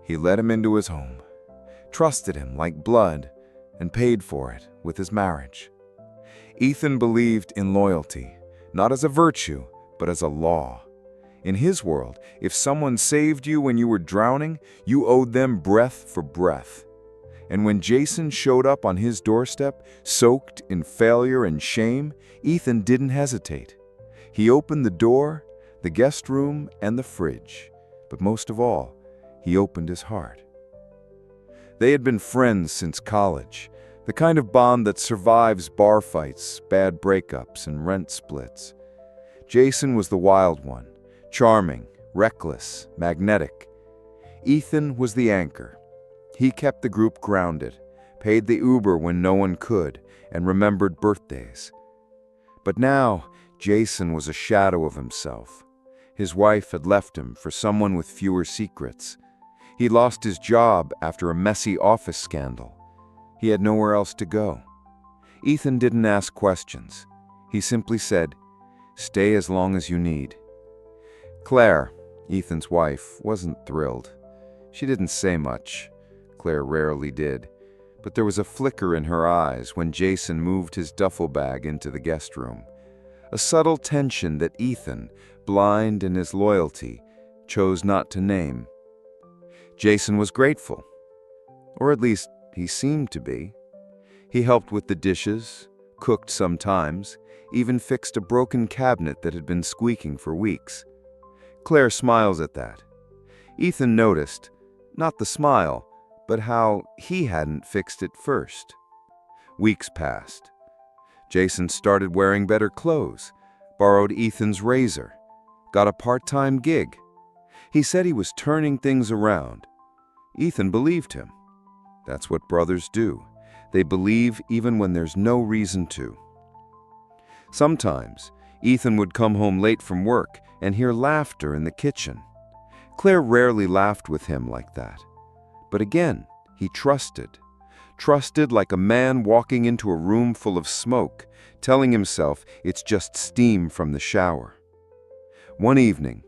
He let him into his home, trusted him like blood, and paid for it with his marriage. Ethan believed in loyalty, not as a virtue, but as a law. In his world, if someone saved you when you were drowning, you owed them breath for breath. And when Jason showed up on his doorstep, soaked in failure and shame, Ethan didn't hesitate. He opened the door, the guest room, and the fridge. But most of all, he opened his heart. They had been friends since college, the kind of bond that survives bar fights, bad breakups, and rent splits. Jason was the wild one, charming, reckless, magnetic. Ethan was the anchor. He kept the group grounded, paid the Uber when no one could, and remembered birthdays. But now, Jason was a shadow of himself. His wife had left him for someone with fewer secrets. He lost his job after a messy office scandal. He had nowhere else to go. Ethan didn't ask questions. He simply said, "Stay as long as you need." Claire, Ethan's wife, wasn't thrilled. She didn't say much. Claire rarely did. But there was a flicker in her eyes when Jason moved his duffel bag into the guest room. A subtle tension that Ethan, blind in his loyalty, chose not to name. Jason was grateful. Or at least, he seemed to be. He helped with the dishes, cooked sometimes, even fixed a broken cabinet that had been squeaking for weeks. Claire smiles at that. Ethan noticed, not the smile, but how he hadn't fixed it first. Weeks passed. Jason started wearing better clothes, borrowed Ethan's razor, got a part-time gig. He said he was turning things around. Ethan believed him. That's what brothers do. They believe even when there's no reason to. Sometimes, Ethan would come home late from work and hear laughter in the kitchen. Claire rarely laughed with him like that. But again, he trusted. Trusted like a man walking into a room full of smoke, telling himself it's just steam from the shower. One evening,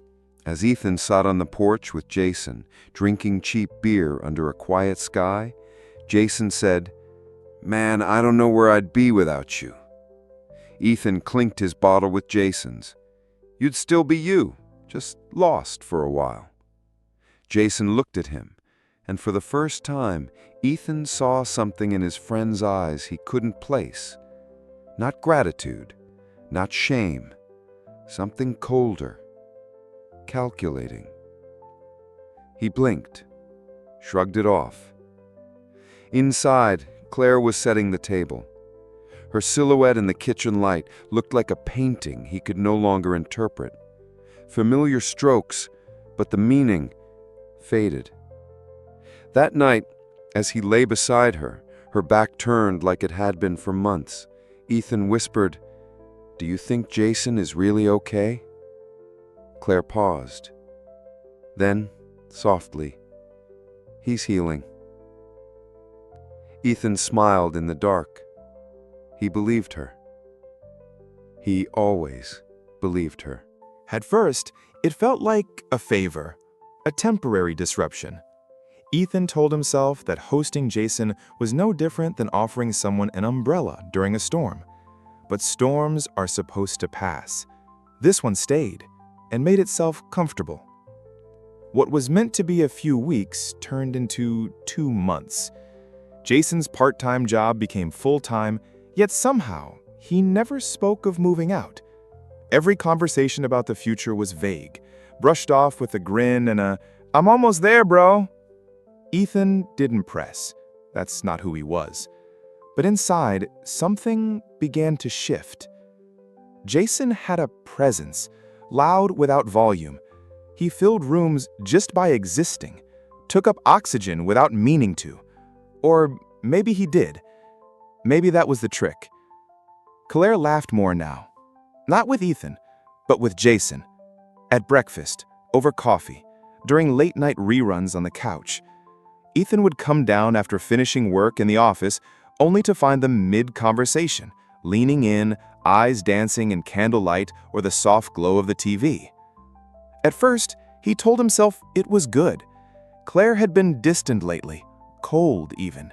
as Ethan sat on the porch with Jason, drinking cheap beer under a quiet sky, Jason said, "Man, I don't know where I'd be without you." Ethan clinked his bottle with Jason's. "You'd still be you, just lost for a while." Jason looked at him, and for the first time, Ethan saw something in his friend's eyes he couldn't place. Not gratitude, not shame, something colder, calculating. He blinked, shrugged it off. Inside, Claire was setting the table. Her silhouette in the kitchen light looked like a painting he could no longer interpret. Familiar strokes, but the meaning faded. That night, as he lay beside her, her back turned like it had been for months, Ethan whispered, "Do you think Jason is really okay?" Claire paused. Then, softly, "He's healing." Ethan smiled in the dark. He believed her. He always believed her. At first, it felt like a favor, a temporary disruption. Ethan told himself that hosting Jason was no different than offering someone an umbrella during a storm. But storms are supposed to pass. This one stayed and made itself comfortable. What was meant to be a few weeks turned into 2 months. Jason's part-time job became full-time, yet somehow he never spoke of moving out. Every conversation about the future was vague, brushed off with a grin and a, "I'm almost there, bro." Ethan didn't press. That's not who he was. But inside, something began to shift. Jason had a presence, loud without volume. He filled rooms just by existing, took up oxygen without meaning to. Or maybe he did. Maybe that was the trick. Claire laughed more now. Not with Ethan, but with Jason. At breakfast, over coffee, during late-night reruns on the couch. Ethan would come down after finishing work in the office, only to find them mid-conversation, leaning in, eyes dancing in candlelight or the soft glow of the TV. At first, he told himself it was good. Claire had been distant lately, cold even.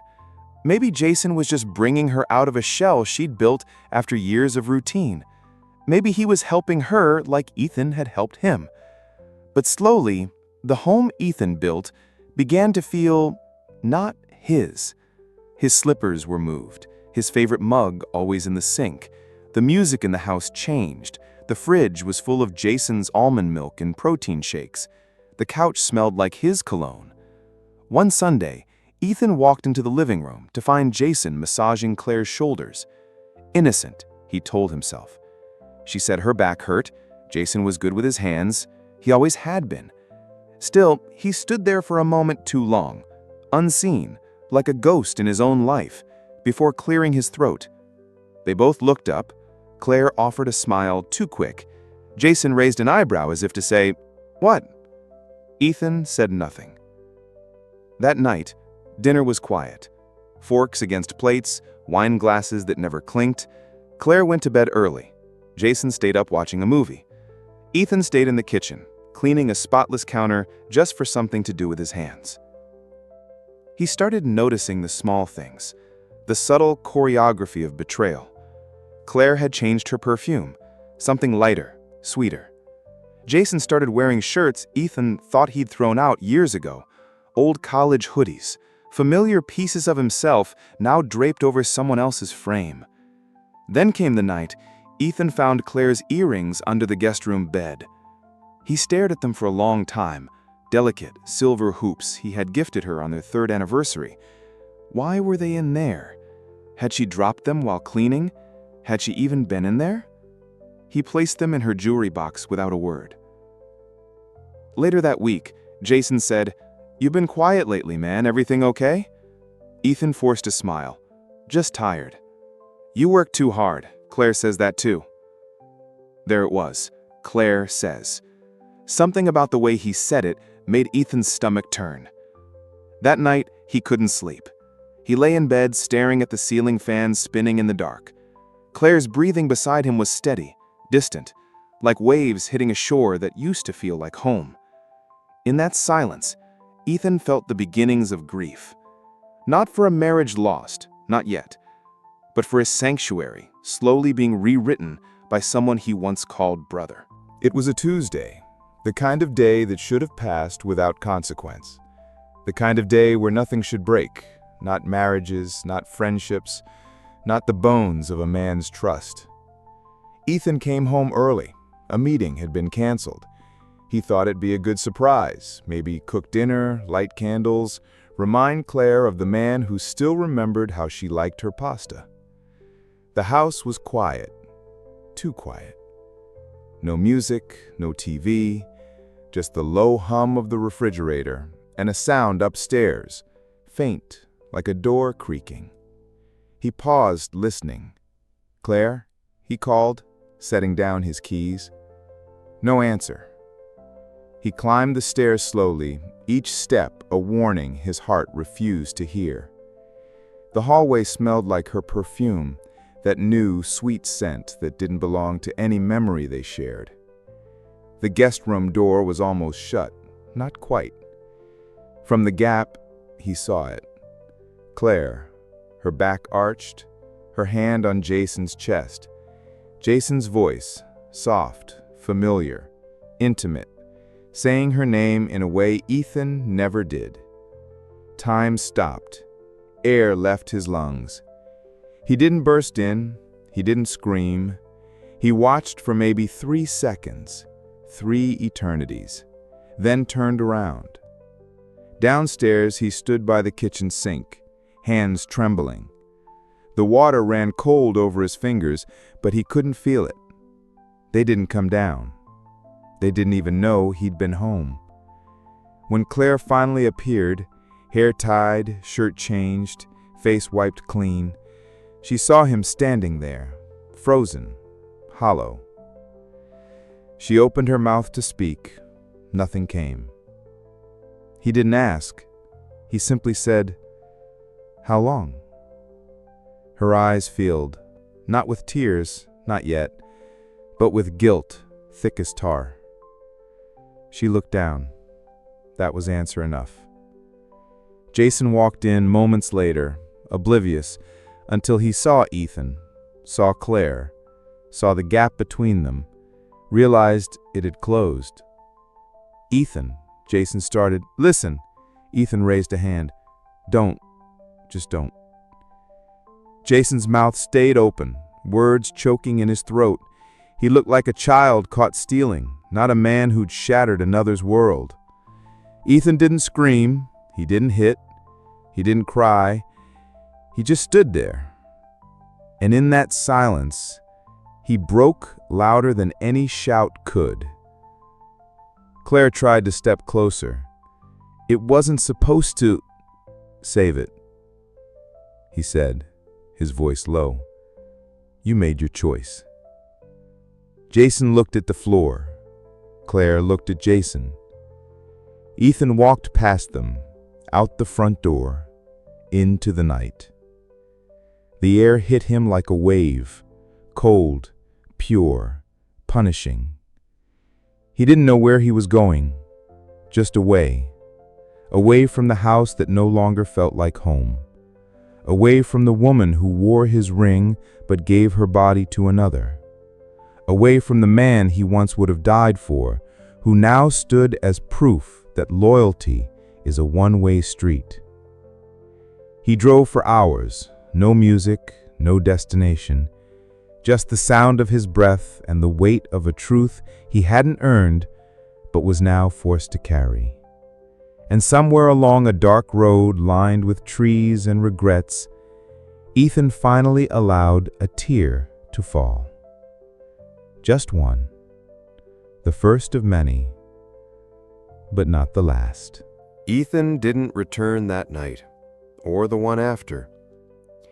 Maybe Jason was just bringing her out of a shell she'd built after years of routine. Maybe he was helping her like Ethan had helped him. But slowly, the home Ethan built began to feel not his. His slippers were moved, his favorite mug always in the sink. The music in the house changed. The fridge was full of Jason's almond milk and protein shakes. The couch smelled like his cologne. One Sunday, Ethan walked into the living room to find Jason massaging Claire's shoulders. Innocent, he told himself. She said her back hurt. Jason was good with his hands. He always had been. Still, he stood there for a moment too long, unseen, like a ghost in his own life, before clearing his throat. They both looked up. Claire offered a smile too quick. Jason raised an eyebrow as if to say, "What?" Ethan said nothing. That night, dinner was quiet. Forks against plates, wine glasses that never clinked. Claire went to bed early. Jason stayed up watching a movie. Ethan stayed in the kitchen, cleaning a spotless counter just for something to do with his hands. He started noticing the small things, the subtle choreography of betrayal. Claire had changed her perfume, something lighter, sweeter. Jason started wearing shirts Ethan thought he'd thrown out years ago, old college hoodies, familiar pieces of himself now draped over someone else's frame. Then came the night Ethan found Claire's earrings under the guest room bed. He stared at them for a long time, delicate silver hoops he had gifted her on their 3rd anniversary. Why were they in there? Had she dropped them while cleaning? Had she even been in there? He placed them in her jewelry box without a word. Later that week, Jason said, "You've been quiet lately, man. Everything okay?" Ethan forced a smile. "Just tired." "You work too hard. Claire says that too." There it was. Claire says. Something about the way he said it made Ethan's stomach turn. That night, he couldn't sleep. He lay in bed staring at the ceiling fan spinning in the dark. Claire's breathing beside him was steady, distant, like waves hitting a shore that used to feel like home. In that silence, Ethan felt the beginnings of grief. Not for a marriage lost, not yet, but for a sanctuary slowly being rewritten by someone he once called brother. It was a Tuesday, the kind of day that should have passed without consequence. The kind of day where nothing should break, not marriages, not friendships, not the bones of a man's trust. Ethan came home early. A meeting had been canceled. He thought it'd be a good surprise, maybe cook dinner, light candles, remind Claire of the man who still remembered how she liked her pasta. The house was quiet, too quiet. No music, no TV, just the low hum of the refrigerator and a sound upstairs, faint, like a door creaking. He paused, listening. "Claire?" he called, setting down his keys. No answer. He climbed the stairs slowly, each step a warning his heart refused to hear. The hallway smelled like her perfume, that new, sweet scent that didn't belong to any memory they shared. The guest room door was almost shut, not quite. From the gap, he saw it. Claire, her back arched, her hand on Jason's chest. Jason's voice, soft, familiar, intimate, saying her name in a way Ethan never did. Time stopped. Air left his lungs. He didn't burst in. He didn't scream. He watched for maybe 3 seconds, 3 eternities, then turned around. Downstairs, he stood by the kitchen sink, hands trembling. The water ran cold over his fingers, but he couldn't feel it. They didn't come down. They didn't even know he'd been home. When Claire finally appeared, hair tied, shirt changed, face wiped clean, she saw him standing there, frozen, hollow. She opened her mouth to speak. Nothing came. He didn't ask. He simply said, "How long?" Her eyes filled, not with tears, not yet, but with guilt, thick as tar. She looked down. That was answer enough. Jason walked in moments later, oblivious, until he saw Ethan, saw Claire, saw the gap between them, realized it had closed. "Ethan," Jason started. "Listen." Ethan raised a hand. "Don't. Just don't." Jason's mouth stayed open, words choking in his throat. He looked like a child caught stealing, not a man who'd shattered another's world. Ethan didn't scream, he didn't hit, he didn't cry. He just stood there. And in that silence, he broke louder than any shout could. Claire tried to step closer. "It wasn't supposed to—" "Save it," he said, his voice low. "You made your choice." Jason looked at the floor. Claire looked at Jason. Ethan walked past them, out the front door, into the night. The air hit him like a wave, cold, pure, punishing. He didn't know where he was going, just away from the house that no longer felt like home, away from the woman who wore his ring but gave her body to another, away from the man he once would have died for, who now stood as proof that loyalty is a one-way street. He drove for hours, no music, no destination, just the sound of his breath and the weight of a truth he hadn't earned but was now forced to carry. And somewhere along a dark road lined with trees and regrets, Ethan finally allowed a tear to fall. Just one, the first of many, but not the last. Ethan didn't return that night, or the one after.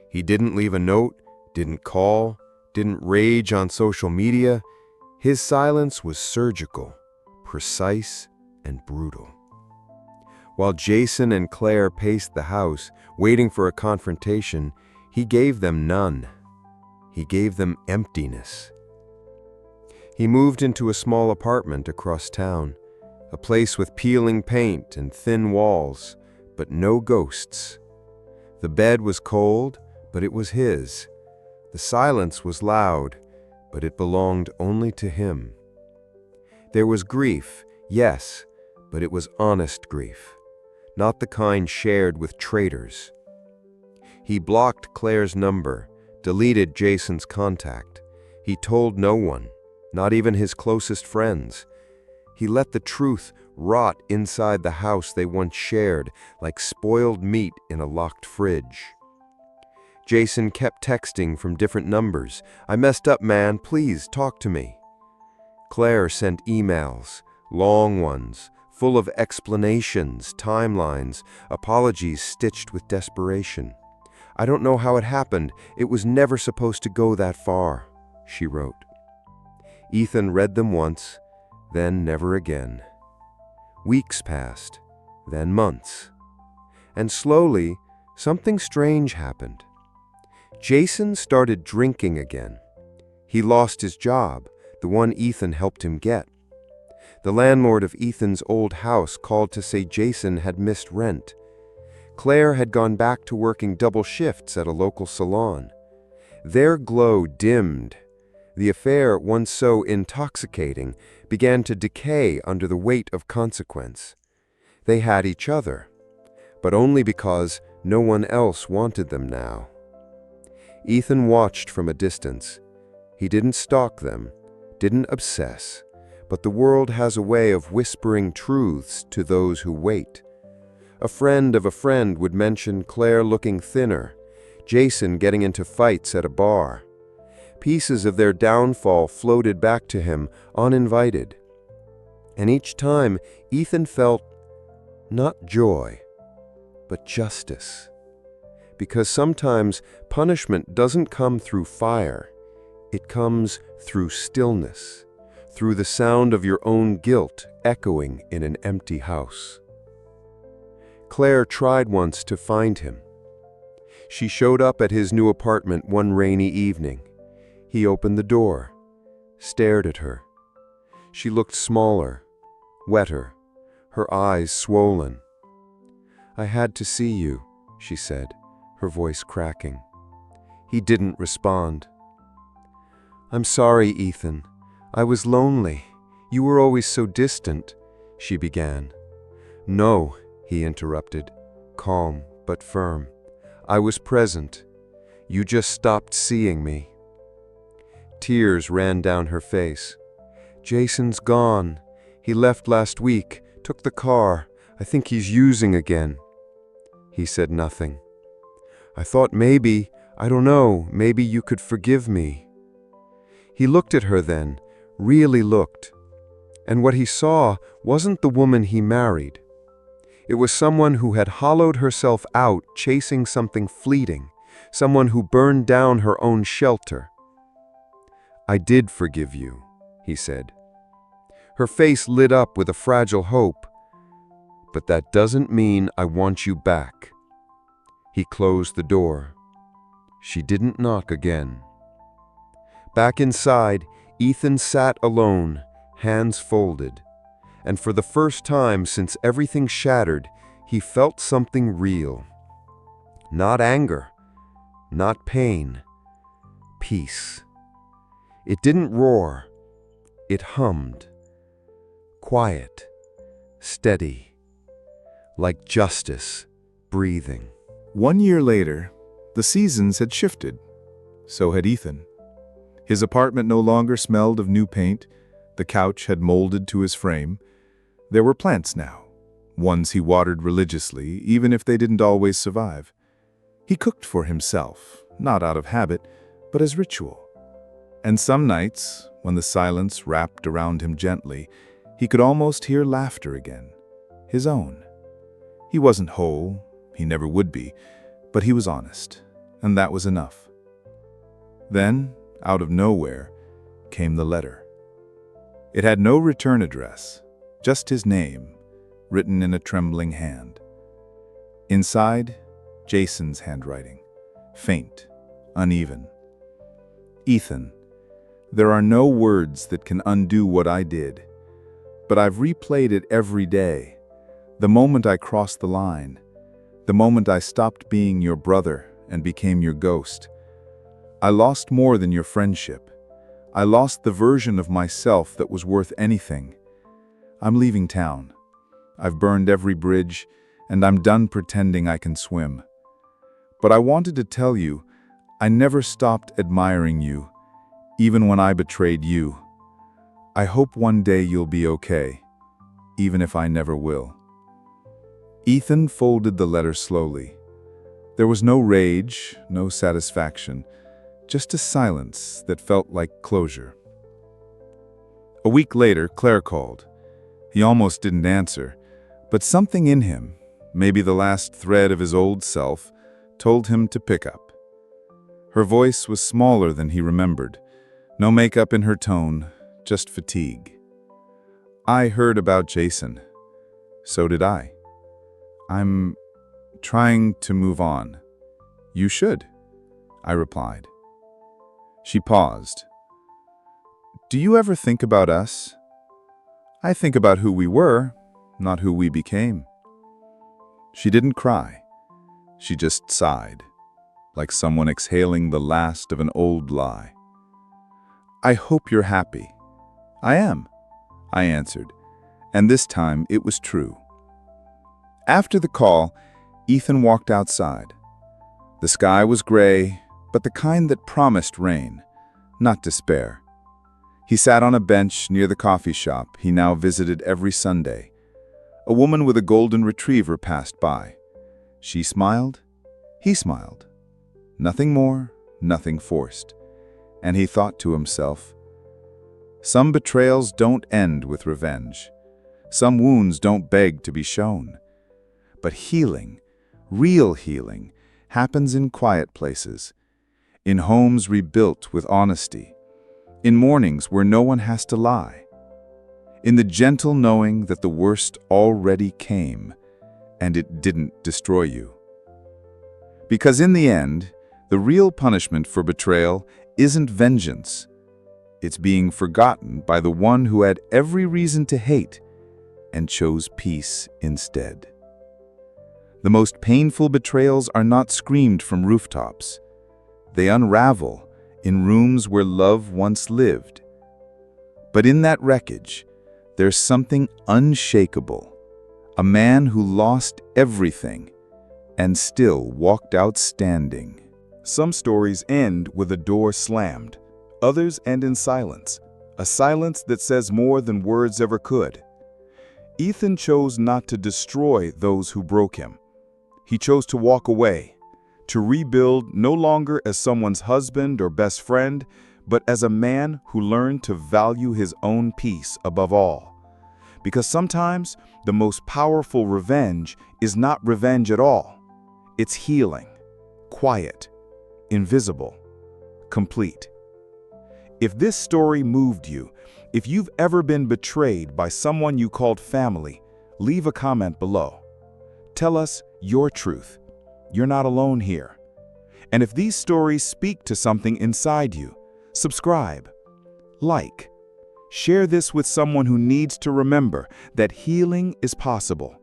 He didn't leave a note, didn't call, didn't rage on social media. His silence was surgical, precise, and brutal. While Jason and Claire paced the house, waiting for a confrontation, he gave them none. He gave them emptiness. He moved into a small apartment across town, a place with peeling paint and thin walls, but no ghosts. The bed was cold, but it was his. The silence was loud, but it belonged only to him. There was grief, yes, but it was honest grief, not the kind shared with traitors. He blocked Claire's number, deleted Jason's contact. He told no one, not even his closest friends. He let the truth rot inside the house they once shared, like spoiled meat in a locked fridge. Jason kept texting from different numbers. "I messed up, man. Please talk to me." Claire sent emails, long ones, full of explanations, timelines, apologies stitched with desperation. "I don't know how it happened. It was never supposed to go that far," she wrote. Ethan read them once, then never again. Weeks passed, then months. And slowly, something strange happened. Jason started drinking again. He lost his job, the one Ethan helped him get. The landlord of Ethan's old house called to say Jason had missed rent. Claire had gone back to working double shifts at a local salon. Their glow dimmed. The affair, once so intoxicating, began to decay under the weight of consequence. They had each other, but only because no one else wanted them now. Ethan watched from a distance. He didn't stalk them, didn't obsess, but the world has a way of whispering truths to those who wait. A friend of a friend would mention Claire looking thinner, Jason getting into fights at a bar. Pieces of their downfall floated back to him uninvited. And each time, Ethan felt not joy, but justice. Because sometimes punishment doesn't come through fire. It comes through stillness, through the sound of your own guilt echoing in an empty house. Claire tried once to find him. She showed up at his new apartment one rainy evening. He opened the door, stared at her. She looked smaller, wetter, her eyes swollen. "I had to see you," she said, her voice cracking. He didn't respond. "I'm sorry, Ethan. I was lonely. You were always so distant," she began. "No," he interrupted, calm but firm. "I was present. You just stopped seeing me." Tears ran down her face. "Jason's gone. He left last week, took the car. I think he's using again." He said nothing. "I thought maybe, I don't know, maybe you could forgive me." He looked at her then, really looked. And what he saw wasn't the woman he married. It was someone who had hollowed herself out chasing something fleeting, someone who burned down her own shelter. "I did forgive you," he said. Her face lit up with a fragile hope. "But that doesn't mean I want you back." He closed the door. She didn't knock again. Back inside, Ethan sat alone, hands folded. And for the first time since everything shattered, he felt something real. Not anger, not pain, peace. It didn't roar, it hummed. Quiet, steady, like justice breathing. 1 year later, the seasons had shifted. So had Ethan. His apartment no longer smelled of new paint. The couch had molded to his frame. There were plants now, ones he watered religiously, even if they didn't always survive. He cooked for himself, not out of habit, but as ritual. And some nights, when the silence wrapped around him gently, he could almost hear laughter again, his own. He wasn't whole, he never would be, but he was honest, and that was enough. Then, out of nowhere, came the letter. It had no return address, just his name, written in a trembling hand. Inside, Jason's handwriting, faint, uneven. "Ethan, there are no words that can undo what I did, but I've replayed it every day. The moment I crossed the line, the moment I stopped being your brother and became your ghost. I lost more than your friendship. I lost the version of myself that was worth anything. I'm leaving town. I've burned every bridge, and I'm done pretending I can swim. But I wanted to tell you, I never stopped admiring you, even when I betrayed you. I hope one day you'll be okay, even if I never will." Ethan folded the letter slowly. There was no rage, no satisfaction, just a silence that felt like closure. A week later, Claire called. He almost didn't answer, but something in him, maybe the last thread of his old self, told him to pick up. Her voice was smaller than he remembered. No makeup in her tone, just fatigue. "I heard about Jason. So did I. I'm trying to move on." "You should," I replied. She paused. "Do you ever think about us?" "I think about who we were, not who we became." She didn't cry. She just sighed, like someone exhaling the last of an old lie. "I hope you're happy." "I am," I answered, and this time it was true. After the call, Ethan walked outside. The sky was gray, but the kind that promised rain, not despair. He sat on a bench near the coffee shop he now visited every Sunday. A woman with a golden retriever passed by. She smiled, he smiled. Nothing more, nothing forced. And he thought to himself, some betrayals don't end with revenge. Some wounds don't beg to be shown. But healing, real healing, happens in quiet places, in homes rebuilt with honesty, in mornings where no one has to lie, in the gentle knowing that the worst already came and it didn't destroy you. Because in the end, the real punishment for betrayal isn't vengeance. It's being forgotten by the one who had every reason to hate and chose peace instead. The most painful betrayals are not screamed from rooftops. They unravel in rooms where love once lived. But in that wreckage, there's something unshakable. A man who lost everything and still walked out standing. Some stories end with a door slammed. Others end in silence, a silence that says more than words ever could. Ethan chose not to destroy those who broke him. He chose to walk away, to rebuild no longer as someone's husband or best friend, but as a man who learned to value his own peace above all. Because sometimes the most powerful revenge is not revenge at all. It's healing, quiet, invisible, complete. If this story moved you, if you've ever been betrayed by someone you called family, leave a comment below. Tell us your truth. You're not alone here. And if these stories speak to something inside you, subscribe, like, share this with someone who needs to remember that healing is possible,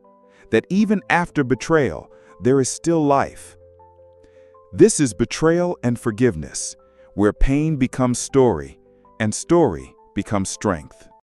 that even after betrayal, there is still life. This is Betrayal and Forgiveness, where pain becomes story and story becomes strength.